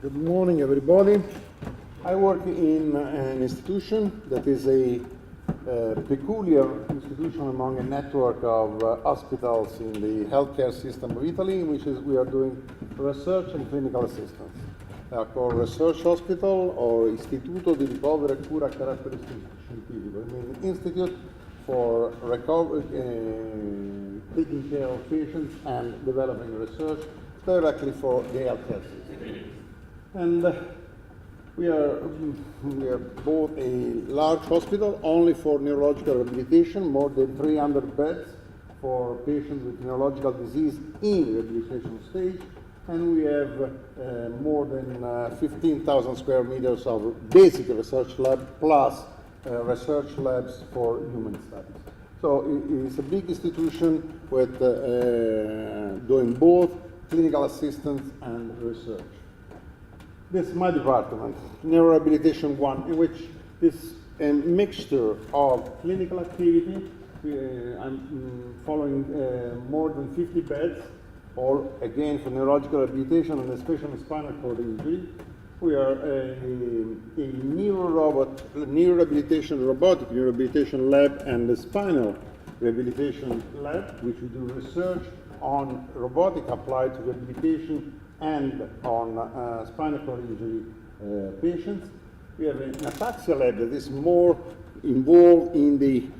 Good morning, everybody. I work in an institution that is a peculiar institution among a network of hospitals in the healthcare system of Italy, in which we are doing research and clinical assistance. They are called Research Hospital or Istituto di Ricovero e Cura a Carattere Scientifico. I mean, Institute for taking care of patients and developing research directly for the healthcare system. And we are both a large hospital only for neurological rehabilitation, more than 300 beds for patients with neurological disease in rehabilitation stage, and we have more than 15,000 square meters of basic research lab plus research labs for human studies. So it's a big institution with doing both clinical assistance and research. This is my department, Neurorehabilitation 1, in which is a mixture of clinical activity. I'm following more than 50 beds, all again for neurological rehabilitation and especially spinal cord injury. We are a neurorehabilitation, robotic neurorehabilitation lab and a spinal rehabilitation lab, which we do research on robotic applied to rehabilitation and on spinal cord injury patients. We have an ataxia lab that is more involved in the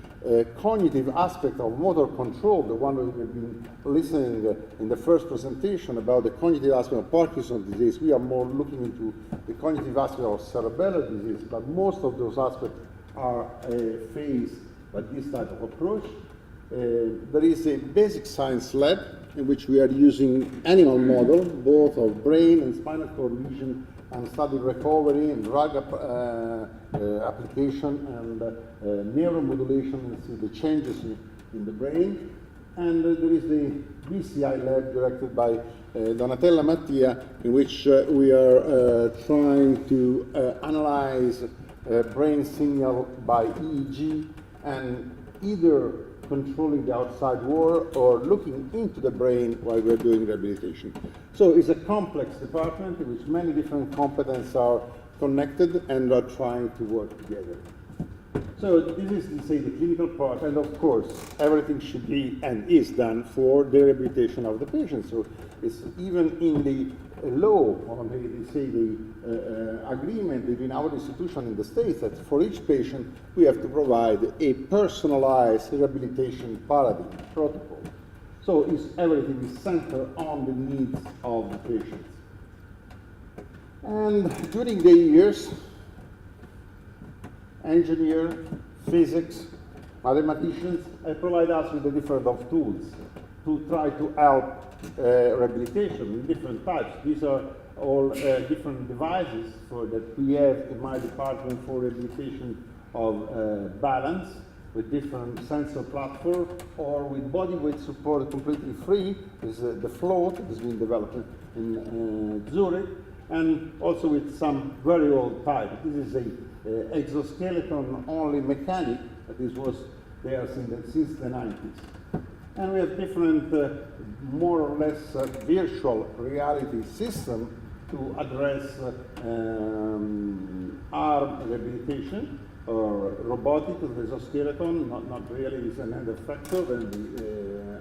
cognitive aspect of motor control, the one we have been listening in the first presentation about the cognitive aspect of Parkinson's disease. We are more looking into the cognitive aspect of cerebellar disease, but most of those aspects are faced by this type of approach. There is a basic science lab in which we are using animal model, both of brain and spinal cord lesion, and study recovery and drug application and neuromodulation and see the changes in the brain. And there is the BCI lab directed by Donatella Mattia, in which we are trying to analyze brain signal by EEG and either controlling the outside world or looking into the brain while we're doing rehabilitation. So it's a complex department in which many different competences are connected and are trying to work together. So this is, say, the clinical part, and of course, everything should be and is done for the rehabilitation of the patient. So it's even in the law, or the agreement between our institution and the States, that for each patient we have to provide a personalized rehabilitation paradigm, protocol. So everything is centered on the needs of the patients. And during the years, engineers, physics, mathematicians provide us with a different of tools to try to help rehabilitation in different types. These are all different devices that we have in my department for rehabilitation of balance with different sensor platform or with body weight support completely free. This is the float that has been developed in Zurich, and also with some very old type. This is a exoskeleton only mechanic that was there since the 90s. And we have different more or less virtual reality system to address arm rehabilitation or robotic exoskeleton, not really, it's an end effector than the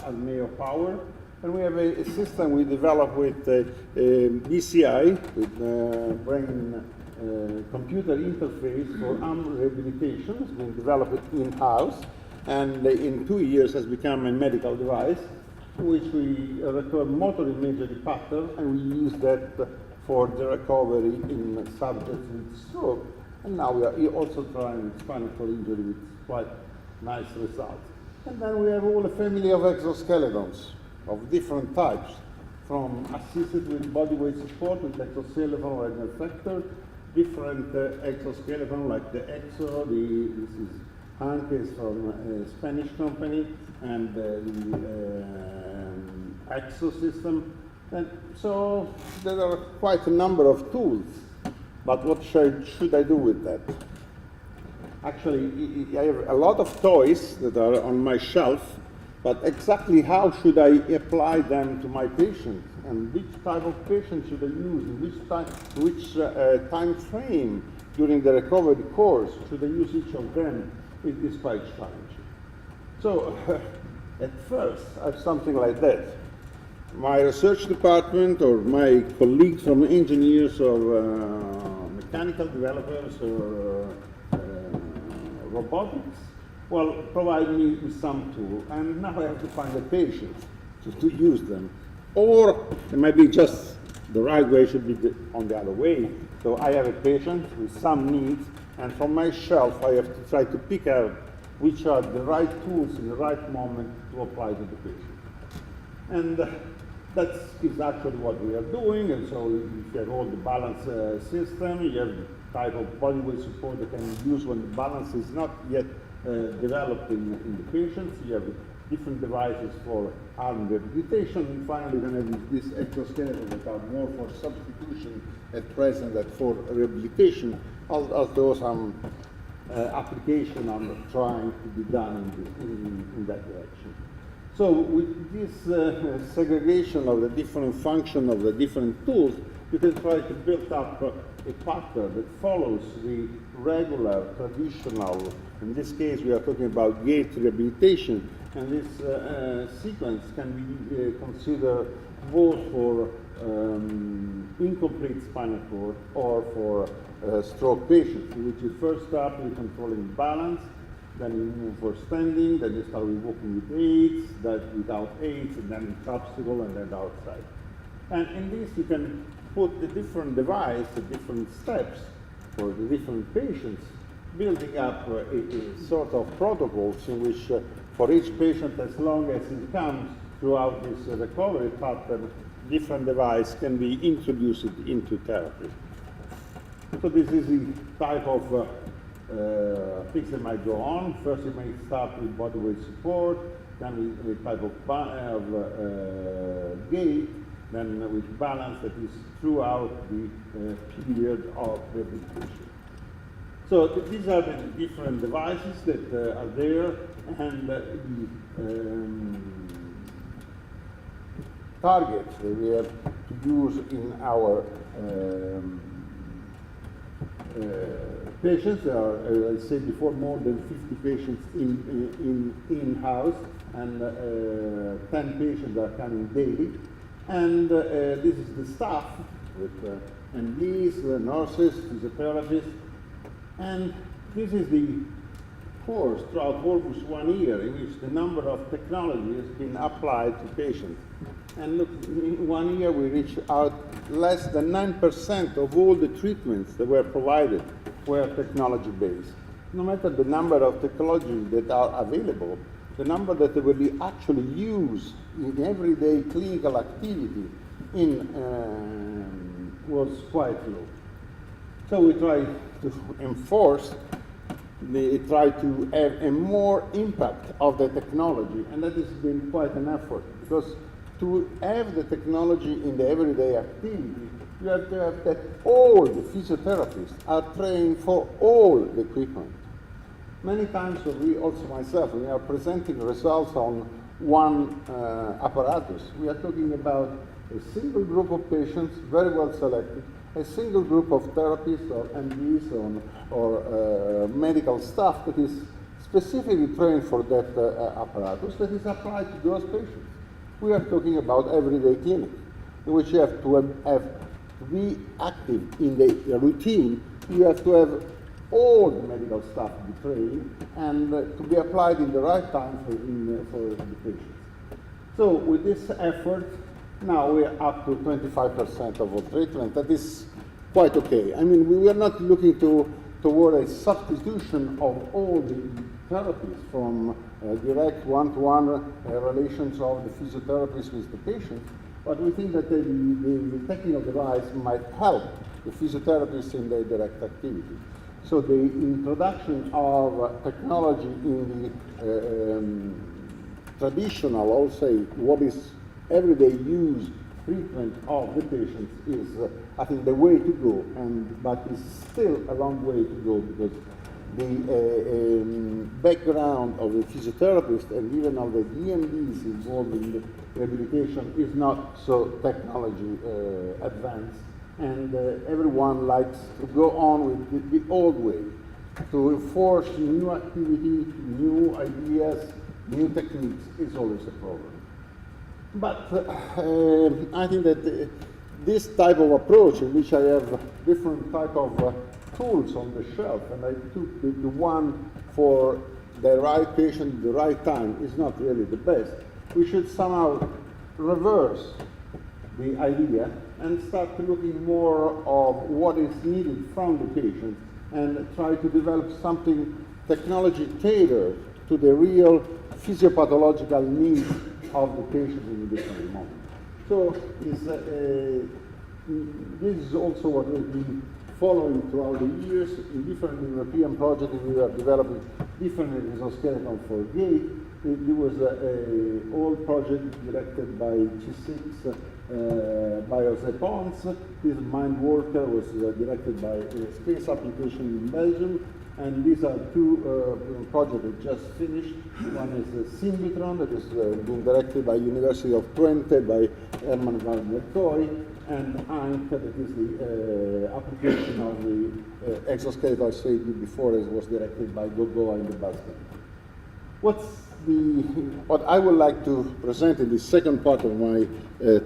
Almeo power. And we have a system we developed with BCI, with brain computer interface for arm rehabilitation. It's been developed in-house, and in 2 years has become a medical device, which we record motor imagery pattern, and we use that for the recovery in subjects with stroke. And now we are also trying with spinal cord injury with quite nice results. And then we have all a family of exoskeletons of different types, from assisted with body weight support with exoskeleton or an effector, different exoskeleton like the EXO, this is Hanke is from a Spanish company, and the EXO system. And so there are quite a number of tools, but what should I do with that? Actually, I have a lot of toys that are on my shelf, But exactly how should I apply them to my patients, and which type of patient should I use, in which time frame during the recovery course should I use each of them, it is quite challenging. So at first, I have something like that. My research department or my colleagues from engineers or mechanical developers or robotics, well, provide me with some tool, and now I have to find a patient to use them. Or it might be just the right way should be on the other way. So I have a patient with some needs, and from my shelf I have to try to pick out which are the right tools in the right moment to apply to the patient. And that is actually what we are doing, and so you have all the balance system, you have the type of bodyweight support that can be used when the balance is not yet developed in the patients. You have different devices for arm rehabilitation, and finally then have this exoskeleton that are more for substitution at present than for rehabilitation, although some application are trying to be done in that direction. So with this segregation of the different function of the different tools, you can try to build up a pattern that follows the regular, traditional, in this case we are talking about gait rehabilitation, and this sequence can be considered both for incomplete spinal cord or for stroke patients, in which you first start with controlling balance, then you move for standing, then you start with walking with aids, then without aids, and then with obstacle, and then outside. And in this you can put the different device, the different steps for the different patients, building up a sort of protocols in which for each patient, as long as it comes throughout this recovery pattern, different device can be introduced into therapy. So this is the type of things that might go on. First, you may start with bodyweight support, then with type of gait, then with balance that is throughout the period of rehabilitation. So these are the different devices that are there, and the targets that we have to use in our patients. There are, as I said before, more than 50 patients in-house, and 10 patients are coming daily. And this is the staff with MDs, nurses, physiotherapists, and this is the course throughout almost 1 year in which the number of technology has been applied to patients. And look, in 1 year we reached out less than 9% of all the treatments that were provided were technology-based. No matter the number of technologies that are available, the number that they will be actually used in everyday clinical activity was quite low. So we try to enforce, try to have a more impact of the technology, and that has been quite an effort, because to have the technology in the everyday activity, you have to have that all the physiotherapists are trained for all the equipment. Many times, we also myself, we are presenting results on one apparatus. We are talking about a single group of patients, very well selected, a single group of therapists or MDs or medical staff that is specifically trained for that apparatus that is applied to those patients. We are talking about everyday clinic, in which you have to be active in the routine. You have to have all the medical staff to be trained and to be applied in the right time for the patients. So with this effort, now we are up to 25% of all treatment. That is quite okay. I mean, we are not looking toward a substitution of all the therapies from direct one-to-one relations of the physiotherapists with the patient, but we think that the technical device might help the physiotherapists in their direct activity. So the introduction of technology in the traditional, I'll say, what is everyday use treatment of the patients is, I think, the way to go, but it's still a long way to go, because the background of the physiotherapist and even of the DMDs involved in the rehabilitation is not so technology advanced, and everyone likes to go on with the old way, to enforce new activity, new ideas, new techniques is always a problem. But I think that this type of approach, in which I have different type of tools on the shelf, and I took the one for the right patient at the right time, is not really the best. We should somehow reverse the idea and start looking more of what is needed from the patient and try to develop something technology tailored to the real physiopathological needs of the patient in a different moment. So this is also what we've been following throughout the years. In different European projects, we are developing different exoskeleton for gait. There was an old project directed by G6 by Jose Pons. This Mind Worker was directed by Space Application in Belgium. And these are two projects that just finished. One is the Symbitron, that is being directed by University of Twente by Herman van der Kooi, and ANK, that is the application of the exoskeleton I said before, as was directed by Gogoa in the basket. What I would like to present in the second part of my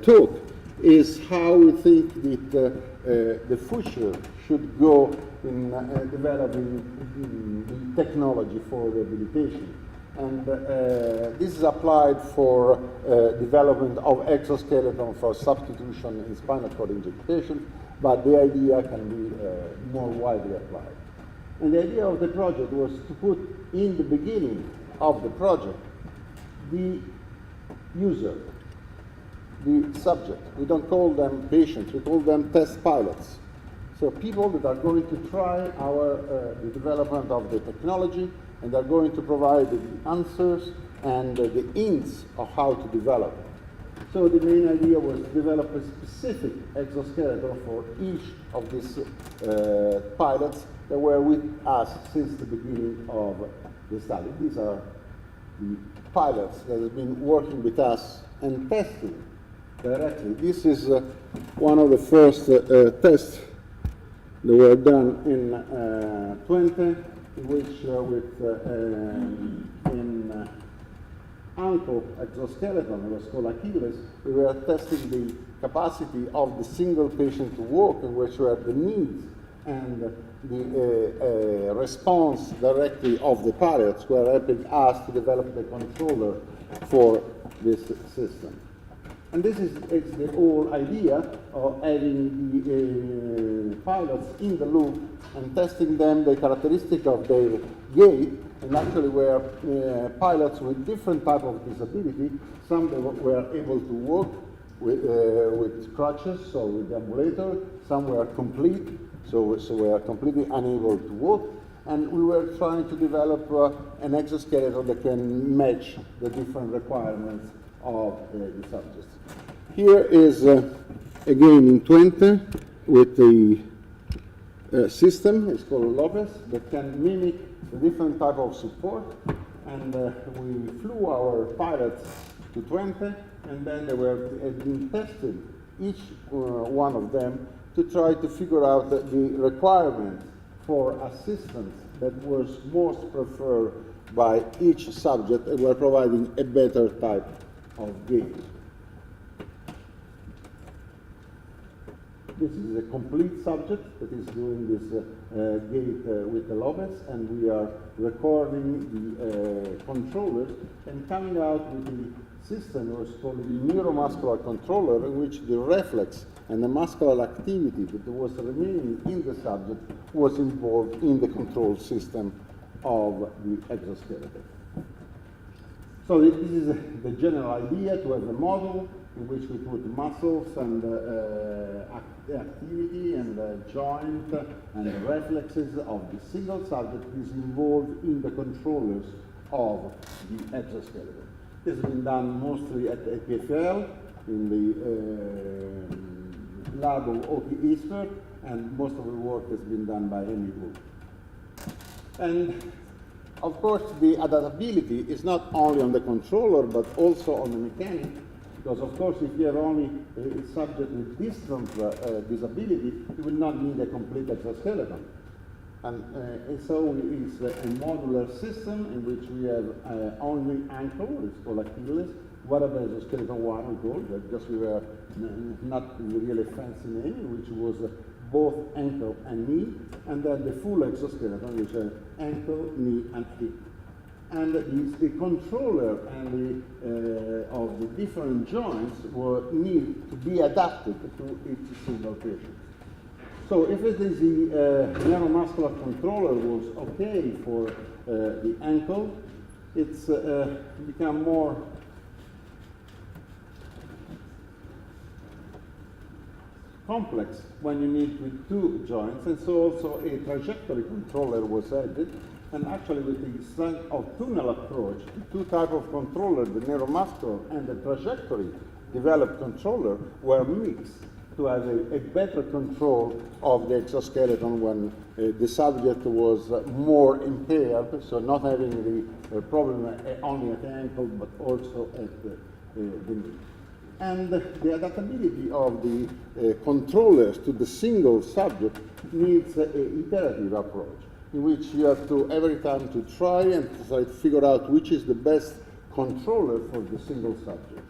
talk is how we think that the future should go in developing the technology for rehabilitation. And this is applied for development of exoskeleton for substitution in spinal cord injury, but the idea can be more widely applied. And the idea of the project was to put in the beginning of the project the user, the subject. We don't call them patients, we call them test pilots. So people that are going to try the development of the technology, and are going to provide the answers and the hints of how to develop it. So the main idea was to develop a specific exoskeleton for each of these pilots that were with us since the beginning of the study. These are the pilots that have been working with us and testing directly. This is one of the first tests that were done in Twente, which in ankle exoskeleton, it was called Achilles, we were testing the capacity of the single patient to walk, in which were the needs and the response directly of the pilots who are helping us to develop the controller for this system. And this is the whole idea of having the pilots in the loop and testing them, the characteristic of their gait, and actually were pilots with different type of disability. Some that were able to walk with crutches, so with the ambulator. Some were complete, so were completely unable to walk. And we were trying to develop an exoskeleton that can match the different requirements of the subjects. Here is, again, in Twente, with the system, it's called Lopez, that can mimic the different type of support. And we flew our pilots to Twente, and then they were being tested, each one of them, to try to figure out the requirements for assistance that was most preferred by each subject, and were providing a better type of gait. This is a complete subject that is doing this gait with the Lopez, and we are recording the controllers and coming out with the system was called the neuromuscular controller, in which the reflex and the muscular activity that was remaining in the subject was involved in the control system of the exoskeleton. So this is the general idea, to have a model in which we put muscles and activity and joint and the reflexes of the single subject is involved in the controllers of the exoskeleton. This has been done mostly at EPFL in the lab of Åke Isberg, and most of the work has been done by Emmy Wu. And of course, the adaptability is not only on the controller, but also on the mechanic, because of course, if you have only a subject with distant disability, you will not need a complete exoskeleton. And so it's a modular system in which we have only ankle, it's called Achilles, whatever exoskeleton one we call, just we were not really fancy name, which was both ankle and knee, and then the full exoskeleton, which is ankle, knee, and hip. And the controller and of the different joints need to be adapted to each single patient. So if it is the neuromuscular controller was okay for the ankle, it's become more complex when you need with two joints, and so also a trajectory controller was added. And actually, with the strength of tunnel approach, the two types of controller, the neuromuscular and the trajectory developed controller, were mixed to have a better control of the exoskeleton when the subject was more impaired, so not having the problem only at the ankle, but also at the knee. And the adaptability of the controllers to the single subject needs an iterative approach, in which you have to every time to try and to figure out which is the best controller for the single subject.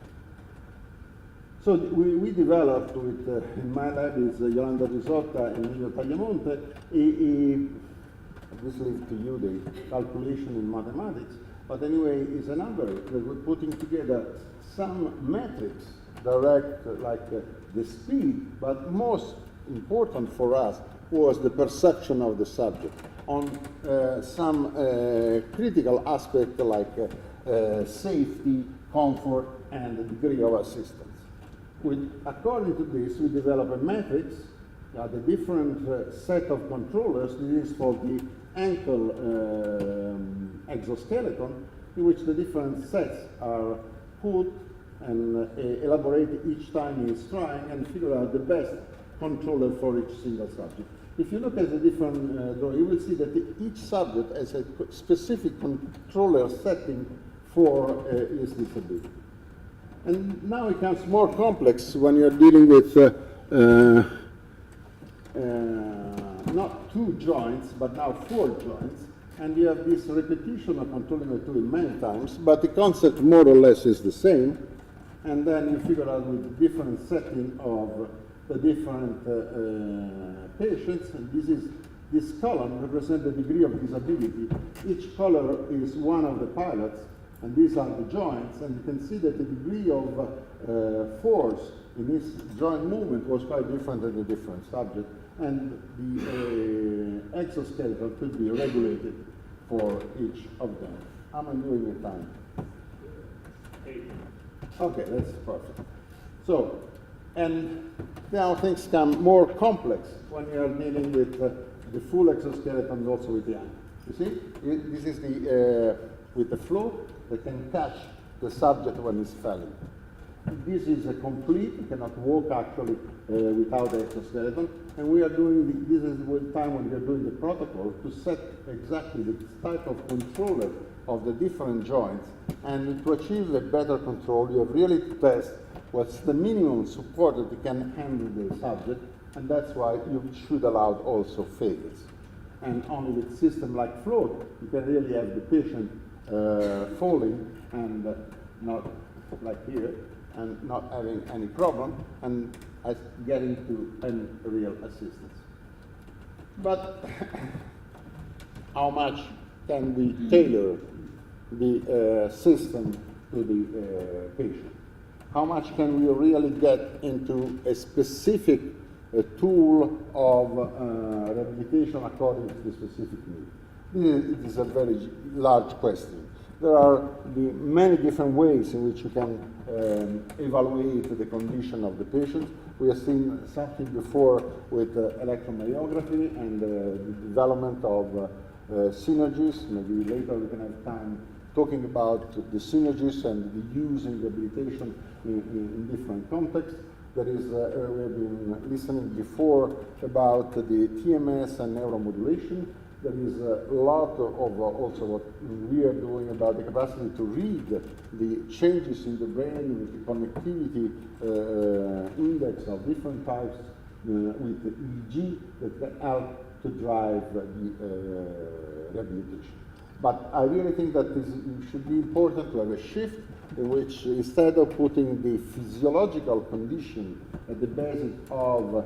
So we developed with, in my lab is Yolanda Risotta and Emilio Tagliamonte, this leaves to you the calculation in mathematics, but anyway, it's a number that we're putting together some metrics direct like the speed, but most important for us was the perception of the subject on some critical aspect like safety, comfort, and the degree of assistance. According to this, we develop a matrix, the different set of controllers. This is for the ankle exoskeleton, in which the different sets are put and elaborated each time he is trying and figure out the best controller for each single subject. If you look at the different drawing, you will see that each subject has a specific controller setting for his disability. And now it becomes more complex when you're dealing with not two joints, but now 4 joints. And you have this repetition of controlling the two many times, but the concept more or less is the same. And then you figure out with the different setting of the different patients. And this column represents the degree of disability. Each color is one of the pilots, and these are the joints. And you can see that the degree of force in this joint movement was quite different in the different subjects. And the exoskeleton could be regulated for each of them. How am I doing with time? 8. Okay, that's perfect. So, and now things become more complex when you are dealing with the full exoskeleton and also with the ankle. You see, this is the with the float that can catch the subject when he's falling. This is a complete, you cannot walk actually without the exoskeleton. And we are doing, this is the time when we are doing the protocol to set exactly the type of controller of the different joints. And to achieve a better control, you have really to test what's the minimum support that you can handle the subject. And that's why you should allow also failures. And only with system like float, you can really have the patient falling and not like here, and not having any problem, and getting to any real assistance. But how much can we tailor the system to the patient? How much can we really get into a specific tool of rehabilitation according to the specific need? It is a very large question. There are many different ways in which you can evaluate the condition of the patient. We have seen something before with electromyography and the development of synergies. Maybe later we can have time talking about the synergies and the use in rehabilitation in different contexts. There is, we have been listening before about the TMS and neuromodulation. There is a lot of also what we are doing about the capacity to read the changes in the brain with the connectivity index of different types with the EEG that can help to drive the rehabilitation. But I really think that it should be important to have a shift in which instead of putting the physiological condition at the basis of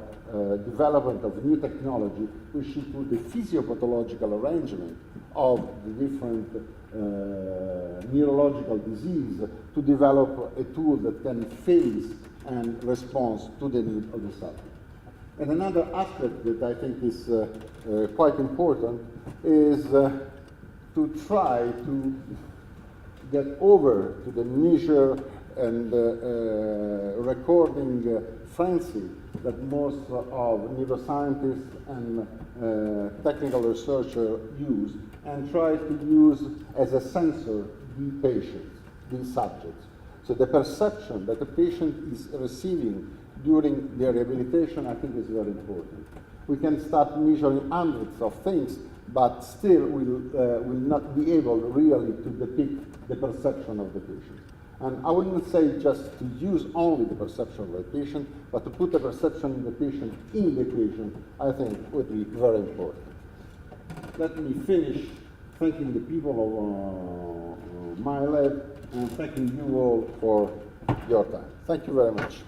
development of new technology, we should put the physiopathological arrangement of the different neurological disease to develop a tool that can face and respond to the need of the subject. And another aspect that I think is quite important is to try to get over to the measure and recording frenzy that most of neuroscientists and technical researchers use, and try to use as a sensor the patients, the subjects. So the perception that the patient is receiving during their rehabilitation, I think, is very important. We can start measuring hundreds of things, but still will not be able really to depict the perception of the patient. And I wouldn't say just to use only the perception of the patient, but to put the perception of the patient in the equation, I think would be very important. Let me finish thanking the people of my lab and thanking you all for your time. Thank you very much.